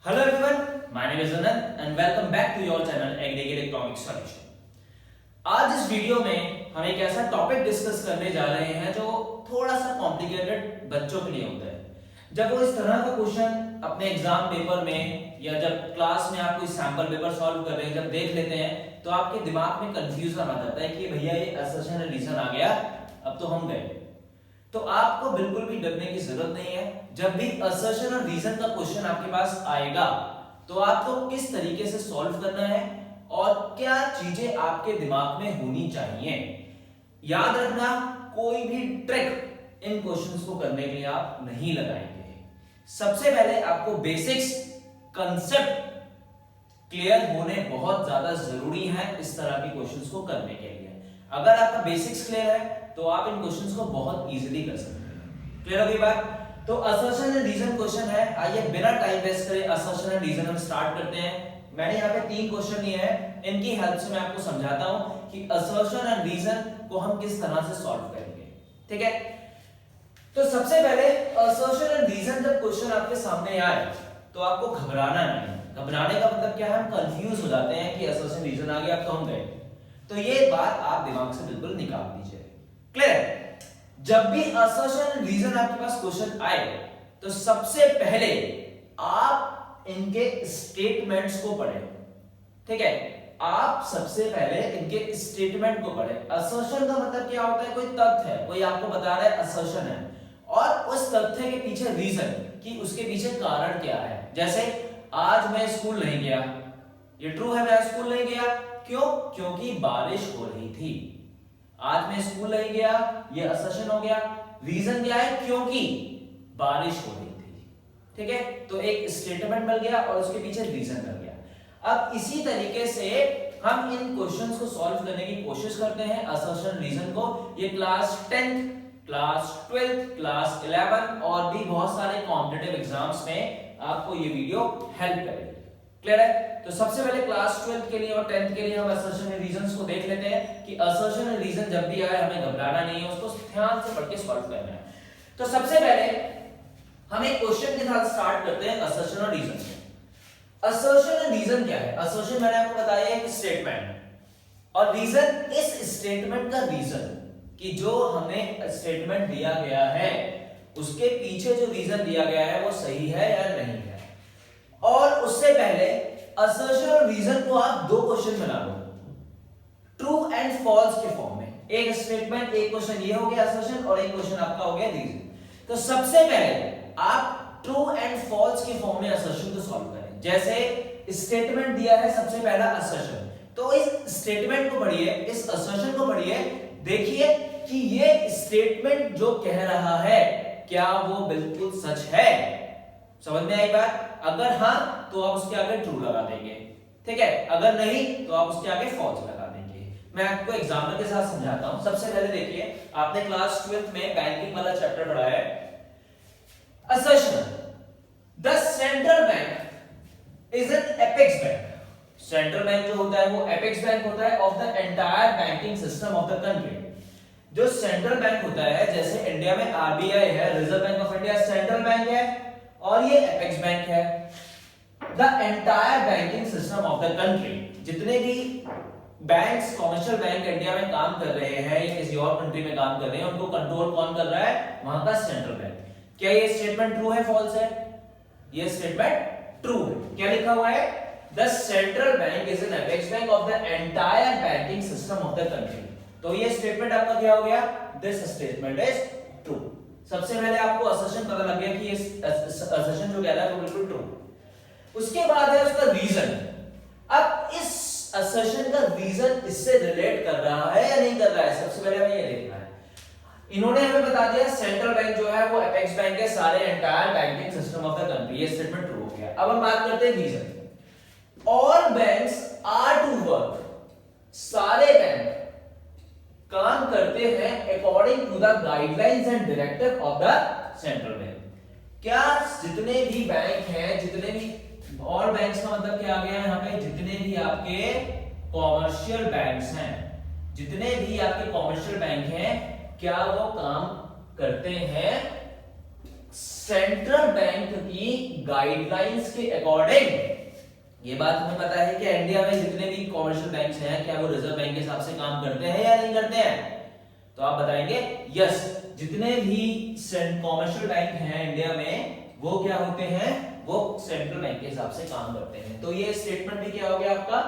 Hello everyone, my name is Anand and welcome back to your channel Aggregate Economics Solution। आज इस video में हम एक ऐसा टॉपिक डिस्कस करने जा रहे हैं जो थोड़ा सा कॉम्प्लिकेटेड बच्चों के लिए होता है। जब वो इस तरह का क्वेश्चन अपने एग्जाम पेपर में या जब क्लास में आप कोई सैंपल पेपर सॉल्व कर रहे हैं जब देख लेते हैं तो आपके दिमाग में कंफ्यूजन आ जाता है कि भैया ये असर्शन एंड रीजन आ गया, अब तो हम गए। तो आपको बिल्कुल भी डरने की जरूरत नहीं है। जब भी असर्शन और रीजन का क्वेश्चन आपके पास आएगा तो आपको किस तरीके से सॉल्व करना है और क्या चीजें आपके दिमाग में होनी चाहिए। याद रखना, कोई भी ट्रिक इन क्वेश्चंस को करने के लिए आप नहीं लगाएंगे। सबसे पहले आपको बेसिक्स कंसेप्ट क्लियर होने बहुत ज्यादा जरूरी है इस तरह के क्वेश्चंस को करने के लिए। अगर आपका बेसिक्स क्लियर है तो आप इन क्वेश्चंस को बहुत इजीली कर सकते हैं। क्लियर हो गई बात? तो असर्शन एंड रीजन क्वेश्चन है। आइए बिना टाइम वेस्ट करे असर्शन एंड रीजन हम स्टार्ट करते हैं। मैंने यहाँ पे 3 क्वेश्चन लिए हैं, इनकी हेल्प से मैं आपको समझाता हूं कि असर्शन एंड रीजन को हम किस तरह से सॉल्व करेंगे। ठीक है, तो सबसे पहले असर्शन एंड रीजन जब क्वेश्चन आपके सामने आए तो आपको घबराना नहीं। घबराने का मतलब क्या है, हम कंफ्यूज हो जाते हैं कि असर्शन रीजन आ गया अब तो हम गए। तो ये बात आप दिमाग से बिल्कुल निकाल दीजिए। क्लियर? जब भी असर्शन एंड रीजन आपके पास क्वेश्चन आए तो सबसे पहले आप इनके स्टेटमेंट्स को पढ़ें। ठीक है, आप सबसे पहले इनके स्टेटमेंट को पढ़ें। असर्शन का मतलब क्या होता है, कोई तथ्य है, कोई आपको बता रहा है असर्शन है और उस तथ्य के पीछे रीजन कि उसके पीछे कारण क्या है। जैसे आज मैं स्कूल नहीं गया, ये ट्रू है, मैं स्कूल नहीं गया। क्यों? क्योंकि बारिश हो रही थी। आज मैं स्कूल नहीं गया, ये असर्शन हो गया। रीजन क्या है? क्योंकि बारिश हो रही थी। ठीक है, तो एक स्टेटमेंट मिल गया और उसके पीछे रीजन मिल गया। अब इसी तरीके से हम इन क्वेश्चंस को सॉल्व करने की कोशिश करते हैं, असर्शन रीजन को। ये class 10th, class 12th, class 11 और भी बहुत सारे कॉम्पिटिटिव एग्जाम्स में आपको ये वीडियो हेल्प करेगी। क्लियर है? तो सबसे पहले क्लास 12th के लिए और 10th के लिए हम असर्शन एंड रीजंस को देख लेते हैं कि असर्शन एंड रीजन जब भी आए हमें घबराना नहीं है, उसको ध्यान से पढ़ के सॉल्व करना है। तो सबसे पहले हम एक क्वेश्चन के साथ स्टार्ट करते हैं असर्शन और रीजन से। असर्शन एंड रीजन क्या है? असर्शन मैंने आपको बताया एक स्टेटमेंट और रीजन इस स्टेटमेंट का रीजन कि जो हमें स्टेटमेंट दिया गया है उसके पीछे जो रीजन दिया गया है वो सही है या नहीं है। और उससे पहले असर्शन और रीजन को आप 2 क्वेश्चन बना लो, ट्रू एंड फॉल्स के फॉर्म में। एक स्टेटमेंट, एक क्वेश्चन ये हो गया असर्शन और एक क्वेश्चन आपका हो गया रीजन। तो सबसे पहले आप ट्रू एंड फॉल्स के फॉर्म में असर्शन को सॉल्व करें। जैसे स्टेटमेंट दिया है सबसे पहला असर्शन, तो इस स्टेटमेंट को पढ़िए, इस असर्शन को पढ़िए, देखिए कि ये स्टेटमेंट जो कह रहा है क्या वो बिल्कुल सच है। समझ में आई बात? अगर हां तो आप उसके आगे ट्रू लगा देंगे। ठीक है, अगर नहीं तो आप उसके आगे फॉल्स लगा देंगे। मैं आपको एग्जांपल के साथ समझाता हूं। सबसे पहले देखिए, आपने क्लास 12th में बैंकिंग वाला चैप्टर पढ़ा है। Assertion, the central bank is an apex bank. Central bank जो होता है वो एपेक्स बैंक होता है of the entire banking system of the country. जो सेंट्रल बैंक होता है, जैसे इंडिया में आरबीआई है, reserve bank of India central bank है और ये एपेक्स बैंक है। The entire banking system of the country, जितने भी बैंक्स, कमर्शियल बैंक इंडिया में काम कर रहे हैं या किसी और कंट्री में काम कर रहे हैं, उनको कंट्रोल कौन कर रहा है? वहां का सेंट्रल बैंक। क्या ये स्टेटमेंट ट्रू है, फॉल्स है? ये स्टेटमेंट ट्रू है। क्या लिखा हुआ है? The central bank is an apex bank of the entire banking system of the country. तो ये स्टेटमेंट आपका क्या हो गया? This statement is true. सबसे पहले आपको असर्शन पता लग गया कि ये असर्शन जो कह रहा है वो बिल्कुल ट्रू। उसके बाद है उसका रीजन। अब इस असर्शन का रीजन इससे रिलेट कर रहा है या नहीं कर रहा है, सबसे पहले हमें ये देखना है। इन्होंने हमें बता दिया सेंट्रल बैंक जो है वो एपेक्स बैंक है सारे entire banking system of the country, ये स्टेटमेंट ट्रू हो गया। अब हम बात करते हैं reason. All banks are to work, सारे बैंक काम करते हैं according to the guidelines and directive of the central bank. क्या जितने भी बैंक हैं, जितने भी, और बैंक्स का मतलब क्या आ गया यहाँ पे, जितने भी आपके कॉमर्शियल बैंक्स हैं, जितने भी आपके कॉमर्शियल बैंक हैं, क्या वो काम करते हैं सेंट्रल बैंक की गाइडलाइंस के अकॉर्डिंग। ये बात हमें पता है कि इंडिया में जितने भी कॉमर्शियल बैंक्स हैं क्या वो रिजर्व बैंक के हिसाब से काम करते हैं या नहीं करते हैं? तो आप बताएंगे यस, जितने भी कॉमर्शियल बैंक हैं इंडिया में वो क्या होते हैं, वो सेंट्रल बैंक के हिसाब से काम करते हैं। तो ये स्टेटमेंट भी क्या हो गया आपका,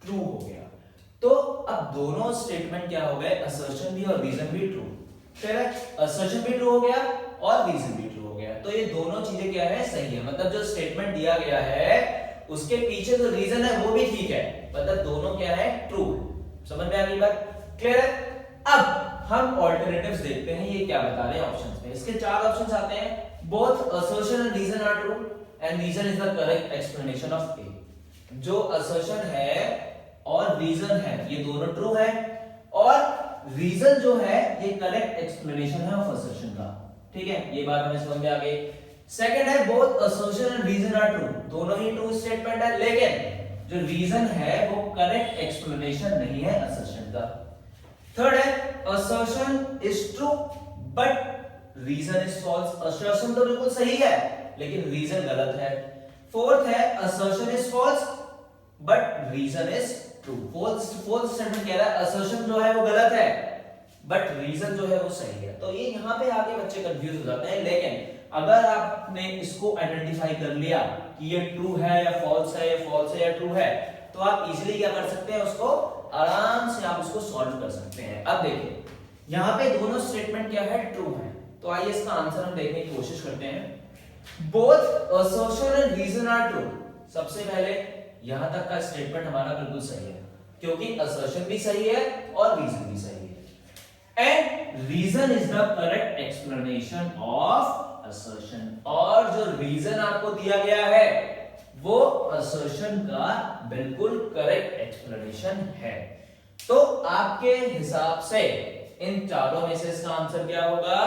ट्रू हो गया। तो अब दोनों स्टेटमेंट क्या हो गए, असर्शन भी और रीजन भी ट्रू। फिर असर्शन भी ट्रू हो गया और रीजन भी ट्रू हो गया। तो ये दोनों चीजें क्या है, सही है। मतलब जो स्टेटमेंट दिया गया है उसके पीछे जो रीजन है वो भी ठीक है, मतलब दोनों क्या है, ट्रू है। समझ में आ गई बात, क्लियर है? अब हम ऑल्टरनेटिव्स देखते हैं ये क्या बता रहे हैं ऑप्शंस में। इसके 4 ऑप्शंस आते हैं। Both assertion and reason are true and reason is the correct explanation of A. जो असर्शन है और रीजन है ये दोनों ट्रू है, और रीजन जो है ये करेक्ट एक्सप्लेनेशन है ऑफ असर्शन का। ठीक है, ये बात हमें समझ में आ गई। सेकंड है both assertion and reason are true, दोनों ही ट्रू स्टेटमेंट है, लेकिन जो रीजन है वो करेक्ट एक्सप्लेनेशन नहीं है असर्शन का। थर्ड है assertion is true but reason is false, assertion तो बिल्कुल सही है लेकिन रीजन गलत है। फोर्थ है assertion is false but reason is true, fourth statement कह रहा है assertion जो है वो गलत है बट रीजन जो है वो सही है। तो ये यहाँ पे आगे बच्चे कंफ्यूज हो जाते हैं, लेकिन अगर आपने इसको आइडेंटिफाई कर लिया कि ये ट्रू है या फॉल्स है, या फॉल्स है या ट्रू है, तो आप इजीली क्या कर सकते हैं, उसको आराम से आप उसको सॉल्व कर सकते हैं। अब देखिए यहाँ पे दोनों स्टेटमेंट क्या है, ट्रू है। तो आइए इसका आंसर हम देखने की कोशिश करते हैं। Both assertion and reason are true. सबसे पहले यहां तक का स्टेटमेंट हमारा बिल्कुल सही है क्योंकि असर्शन भी सही है और रीजन भी सही है। And reason is the correct explanation of assertion, और जो रीजन आपको दिया गया है वो असर्शन का बिल्कुल करेक्ट एक्सप्लेनेशन है। तो आपके हिसाब से इन चारों में से इसका आंसर क्या होगा,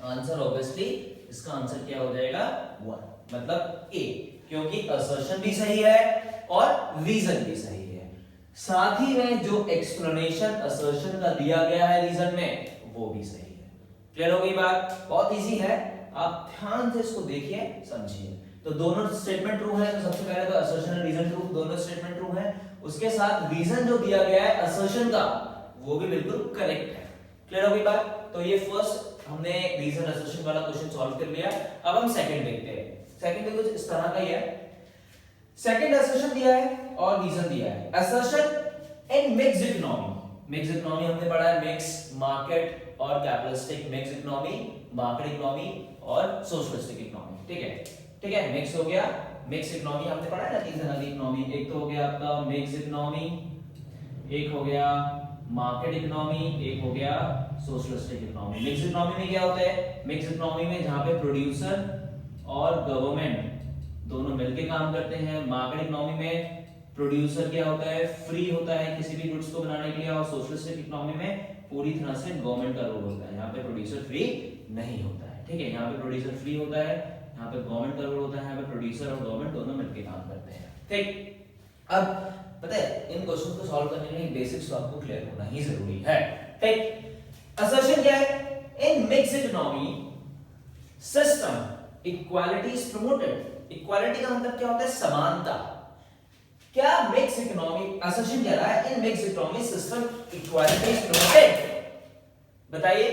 आंसर ऑब्वियसली इसका आंसर क्या हो जाएगा, 1, मतलब ए, क्योंकि असर्शन भी सही है और रीजन भी सही है। साथ ही में जो एक्सप्लेनेशन असर्शन का दिया गया है रीजन में वो भी सही है। क्लियर हो गई बात, बहुत इजी है, आप ध्यान से इसको देखिए समझिए। तो दोनों स्टेटमेंट ट्रू है, तो सबसे पहले तो असर्शन और रीजन ट्रू, दोनों स्टेटमेंट ट्रू है। उसके साथ रीजन जो दिया गया है असर्शन का वो भी बिल्कुल करेक्ट है। क्लियर हो गई बात। तो ये फर्स्ट हमने रीजन असर्शन वाला क्वेश्चन सॉल्व कर लिया। अब हम सेकंड देखते हैं। सेकंड भी कुछ इस तरह का ही है। सेकंड असर्शन दिया है और रीजन दिया है। असर्शन इन मिक्स्ड इकोनॉमी, मिक्स्ड इकोनॉमी हमने पढ़ा है, मिक्स मार्केट और capitalistic, mixed economy, market economy और सोशलिस्टिक इकोनॉमी। ठीक है, ठीक है, मिक्स हो गया। मिक्स इकोनॉमी हमने पढ़ा है ना, 3 तरह की इकोनॉमी। एक तो हो गया आपका मिक्स इकोनॉमी, एक हो गया मार्केट इकोनॉमी, एक हो गया सोशलिस्टिक इकोनॉमी। मिक्स इकोनॉमी में क्या होता है, मिक्स इकोनॉमी में जहां पे प्रोड्यूसर और गवर्नमेंट दोनों मिलकर काम करते हैं। मार्केट इकोनॉमी में प्रोड्यूसर क्या होता है, फ्री होता है किसी भी गुड्स को बनाने के लिए, और सोशलिस्टिक इकोनॉमी में पूरी तरह से गवर्नमेंट का रोल होता है। यहाँ पे प्रोड्यूसर फ्री नहीं होता है। ठीक है, यहाँ पे प्रोड्यूसर फ्री होता है, यहाँ पे गवर्नमेंट का रोल होता है, यहाँ पे प्रोड्यूसर और गवर्नमेंट दोनों मिलकर काम करते हैं। ठीक, अब पता है इन क्वेश्चन को सॉल्व करने में बेसिक्स तो आपको क्लियर होना ही जरूरी है। ठीक, असर्शन क्या है, in mixed economy system equality is promoted. Equality का मतलब क्या होता है, समानता। क्या मिक्स इकोनॉमी, असर्शन कह रहा है in mix economy system equality is promoted. बताइए,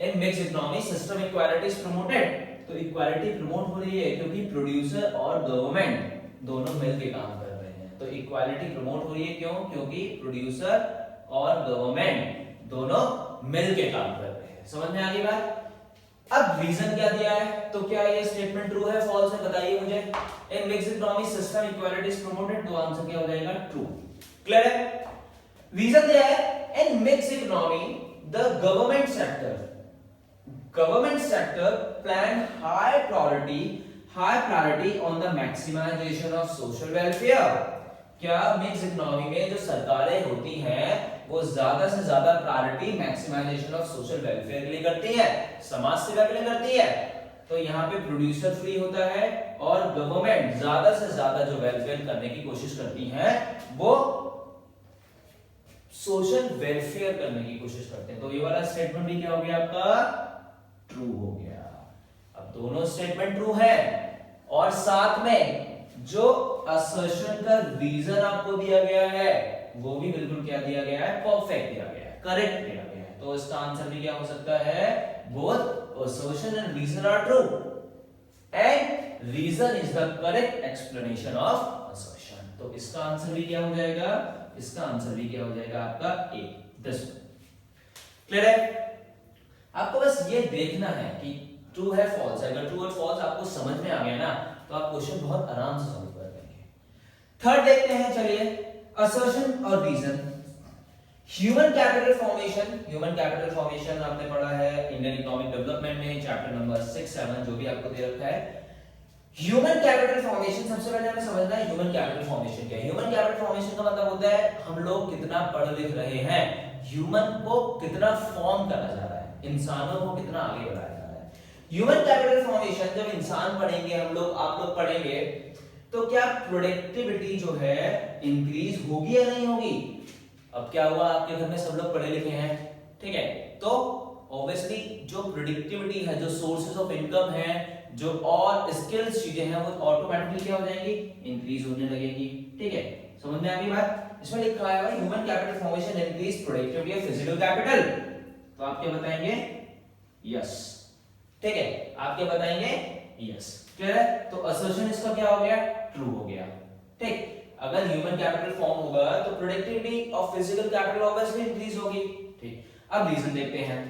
in mix economy system equality is promoted. तो इक्वालिटी प्रमोट हो रही है क्योंकि प्रोड्यूसर और गवर्नमेंट दोनों मिलकर काम कर रहे हैं। तो इक्वालिटी प्रमोट हो रही है क्यों, क्योंकि प्रोड्यूसर और गवर्नमेंट दोनों मिलकर काम कर रहे हैं। समझ में आ गई बात। अब रीजन क्या दिया है, तो क्या ये स्टेटमेंट ट्रू है फॉल्स है, बताइए मुझे। In mixed economy system equality is promoted, तो आंसर क्या हो जाएगा, ट्रू। क्लियर है। रीजन दिया है in mixed economy the government sector plan high priority on the maximization of social welfare. क्या मिक्स इकोनॉमी में जो सरकारें होती हैं वो ज्यादा से ज्यादा priority maximization of social welfare के लिए करती है, समाज सेवा के लिए करती है। तो यहाँ पे प्रोड्यूसर फ्री होता है और गवर्नमेंट ज्यादा से ज्यादा जो वेलफेयर करने की कोशिश करती है वो सोशल वेलफेयर करने की कोशिश करते हैं। तो ये वाला स्टेटमेंट भी क्या हो गया आपका, ट्रू हो गया। अब दोनों स्टेटमेंट ट्रू है और साथ में जो असर्शन का रीजन आपको दिया गया है वो भी बिल्कुल क्या दिया गया है, परफेक्ट दिया गया है, करेक्ट दिया गया है। तो इसका आंसर भी क्या हो सकता है, both assertion and reason are true and reason is the correct explanation of assertion. तो इसका आंसर भी क्या हो जाएगा, इसका आंसर भी क्या हो जाएगा आपका ए, दिस क्लियर है। आपको बस ये देखना है कि ट्रू है फॉल्स है। अगर ट्रू और फॉल्स आपको समझ में आ गया ना तो आप क्वेश्चन बहुत आराम से सॉल्व कर लेंगे। थर्ड देखते हैं, चलिए, असर्शन और reason. Human capital formation, human capital formation आपने पढ़ा है इंडियन इकोनॉमिक डेवलपमेंट में चैप्टर नंबर 6-7 जो भी आपको दे रखा है। ह्यूमन कैपिटल फॉर्मेशन, सबसे पहले हमें समझना है ह्यूमन कैपिटल फॉर्मेशन क्या है। ह्यूमन कैपिटल फॉर्मेशन का मतलब होता है हम लोग कितना पढ़ लिख रहे हैं, ह्यूमन को कितना फॉर्म करा जा रहा है, इंसानों को कितना आगे बढ़ाया जा रहा है। ह्यूमन कैपिटल फॉर्मेशन जब इंसान पढ़ेंगे, हम लोग, आप लोग पढ़ेंगे, तो क्या प्रोडक्टिविटी जो है इंक्रीज होगी या नहीं होगी। अब क्या हुआ, आपके घर में सब लोग पढ़े लिखे हैं, ठीक है, तो ऑब्वियसली जो प्रोडक्टिविटी है, जो सोर्सेज ऑफ इनकम है, जो और स्किल्स चीजें हैं वो ऑटोमेटिकली क्या हो जाएंगी, इंक्रीज होने लगेगी। ठीक है, समझ में आ गई बात। इसमें लिखा है human capital formation increase productivity of physical capital, तो आप क्या बताएंगे, यस। ठीक है, आप क्या बताएंगे, यस। क्लियर है। तो असर्शन इसका क्या हो गया, ट्रू हो गया। ठीक, अगर ह्यूमन कैपिटल फॉर्म होगा तो productivity of physical capital obviously increase होगी। ठीक, अब रीजन देखते हैं।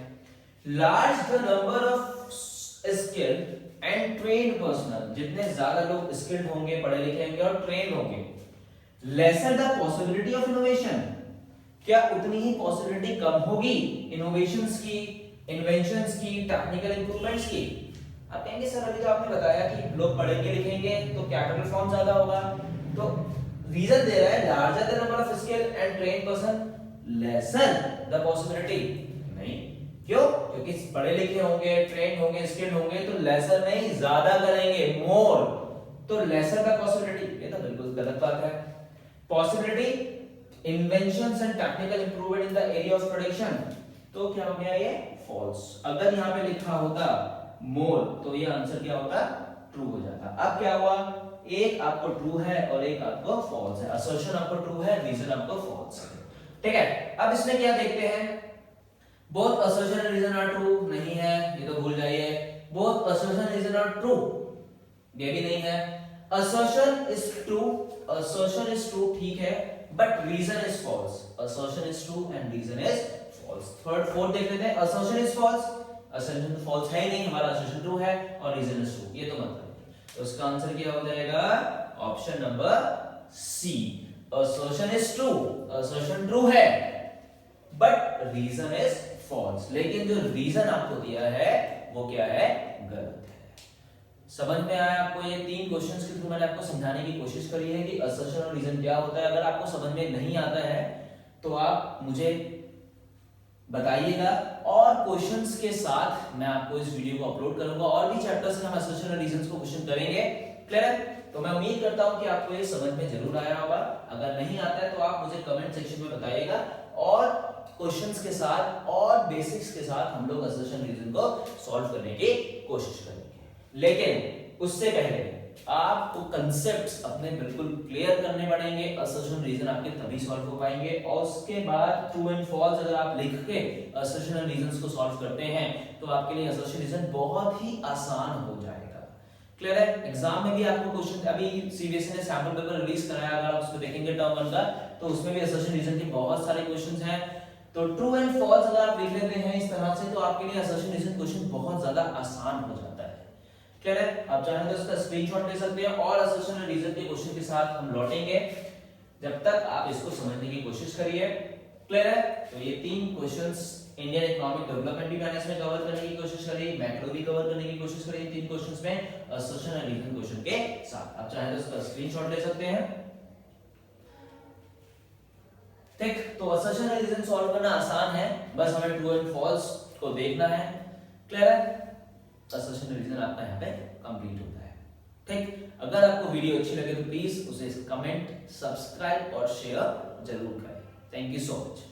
Large the number of skilled and trained personal, जितने ज्यादा लोग स्किल्ड होंगे, पढ़े लिखे होंगे और ट्रेन होंगे, lesser the possibility of innovation, क्या उतनी ही पॉसिबिलिटी कम होगी इनोवेशंस की, इन्वेंशंस की, टेक्निकल इंप्रूवमेंट्स की। आप कहेंगे सर अभी तो आपने बताया कि लोग पढ़ेंगे लिखेंगे तो कैपिटल फॉर्म ज्यादा होगा, तो रीजन दे रहा है larger the number of skill and train person lesser the possibility. नहीं, क्यों, क्योंकि पढ़े लिखे होंगे, ट्रेन होंगे, स्किल्ड होंगे तो लेसर नहीं ज्यादा करेंगे, मोर, तो लेसर द पॉसिबिलिटी, ये तो बिल्कुल गलत बात है। Possibility inventions and technical improvement in the area of production, तो क्या हो गया ये, फॉल्स। अगर यहां पे लिखा होता मोर तो ये आंसर क्या होता, ट्रू हो जाता। अब क्या हुआ, एक आपको ट्रू है और एक आपको फॉल्स है, असर्शन आपको ट्रू है, रीजन आपको फॉल्स है। ठीक है, अब इसमें क्या देखते हैं, both assertion and reason are true, नहीं है, ये तो भूल जाइए। Both assertion and reason are true, ये भी नहीं है। Assertion is true, assertion is true, ठीक है, but reason is false. Assertion is true and reason is false. Third, fourth देख लेते हैं, assertion is false, assertion तो false है ही नहीं, हमारा assertion true है और reason is true, ये तो मतलब, तो इसका आंसर क्या हो जाएगा, option number C, assertion is true, assertion true है, but reason is false, लेकिन जो reason आपको दिया है वो क्या है, गलत है। समझ में आया आपको, ये तीन क्वेश्चंस के थ्रू मैंने आपको समझाने की कोशिश करी है कि असर्शन और रीजन क्या होता है। अगर आपको समझ में नहीं आता है तो आप मुझे बताइएगा और क्वेश्चंस के साथ मैं आपको इस वीडियो को अपलोड करूंगा, और भी चैप्टर्स में हम असर्शन और रीजंस को क्वेश्चन करेंगे। क्लियर है, तो मैं उम्मीद करता हूं कि आपको ये समझ में जरूर आया होगा। अगर नहीं आता है तो आप मुझे कमेंट सेक्शन में बताइएगा, और क्वेश्चंस के साथ और बेसिक्स के साथ हम लोग असर्शन रीजन को सॉल्व करने की कोशिश करेंगे। लेकिन उससे पहले आपको कंसेप्ट्स अपने बिल्कुल क्लियर करने पड़ेंगे, असर्शन रीजन आपके तभी सॉल्व हो पाएंगे, और उसके बाद ट्रू एंड फॉल्स अगर आप लिख के असर्शन और रीजंस को सॉल्व करते हैं तो आपके लिए असर्शन रीजन बहुत ही आसान हो जाएगा। क्लियर है, एग्जाम में भी आपको क्वेश्चन, अभी सीबीएसई ने सैंपल पेपर रिलीज कराया, अगर आप उसको देखेंगे टर्म 1 का, तो उसमें भी असर्शन रीजन के बहुत सारे क्वेश्चंस हैं। तो ट्रू एंड फॉल्स अगर आप लिख लेते हैं इस तरह से तो आपके लिए असर्शन रीजन क्वेश्चन बहुत ज्यादा आसान हो जाता है। क्लियर है, आप चाहें तो इसका स्क्रीनशॉट ले सकते हैं, और असर्शन और रीजन के क्वेश्चन के साथ हम लौटेंगे, जब तक आप इसको समझने की कोशिश करिए। क्लियर है, तो ये तीन क्वेश्चंस, इंडियन इकोनॉमिक डेवलपमेंट भी मैंने इसमें कवर करने की कोशिश करी, मैक्रो भी कवर करने की कोशिश करी, तीन क्वेश्चंस में असर्शन और रीजन क्वेश्चन के साथ। आप चाहें तो इसका स्क्रीनशॉट ले सकते हैं। ठीक, तो असर्शन और रीजन सॉल्व करना आसान है, बस हमें ट्रू एंड फॉल्स को देखना है। क्लियर है, असर्शन रीजन आपका यहाँ पे कंप्लीट होता है। ठीक, अगर आपको वीडियो अच्छी लगे तो प्लीज उसे कमेंट, सब्सक्राइब और शेयर जरूर करें। Thank you so much.